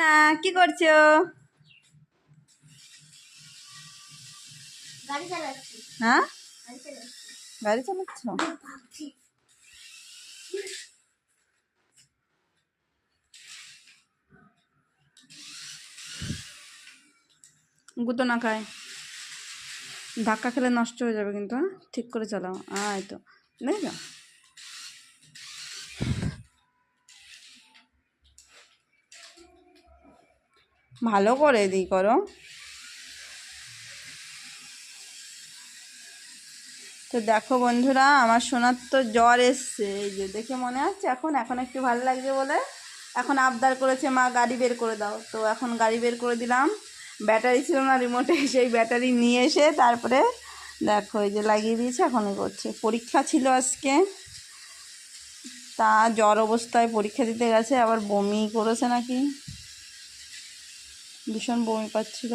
না কি করছো? হ্যাঁ, গাড়ি চালাচ্ছ? গুতো না খায়, ধাক্কা খেলে নষ্ট হয়ে যাবে কিন্তু। হ্যাঁ, ঠিক করে চালাও। এই তো দেখো, ভালো করে দিই করো। তো দেখো বন্ধুরা, আমার সোনার তো জ্বর এসছে, এই যে দেখে মনে হচ্ছে এখন এখন একটু ভালো লাগছে বলে এখন আবদার করেছে মা গাড়ি বের করে দাও। তো এখন গাড়ি বের করে দিলাম। ব্যাটারি ছিল না রিমোটে, সেই ব্যাটারি নিয়ে এসে তারপরে দেখো এই যে লাগিয়ে দিয়েছে, এখনই করছে। পরীক্ষা ছিল আজকে, তা জ্বর অবস্থায় পরীক্ষা দিতে গেছে, আবার বমি করেছে নাকি, ভীষণ বমি পাচ্ছিল।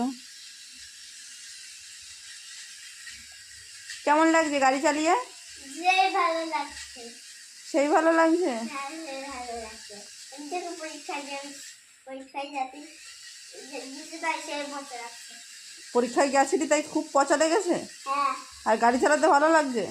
কেমন লাগছে গাড়ি চালিয়ে? সেই ভালো লাগছে। পরীক্ষায় গেছিলি তাই খুব পচা লেগেছে, আর গাড়ি চালাতে ভালো লাগছে।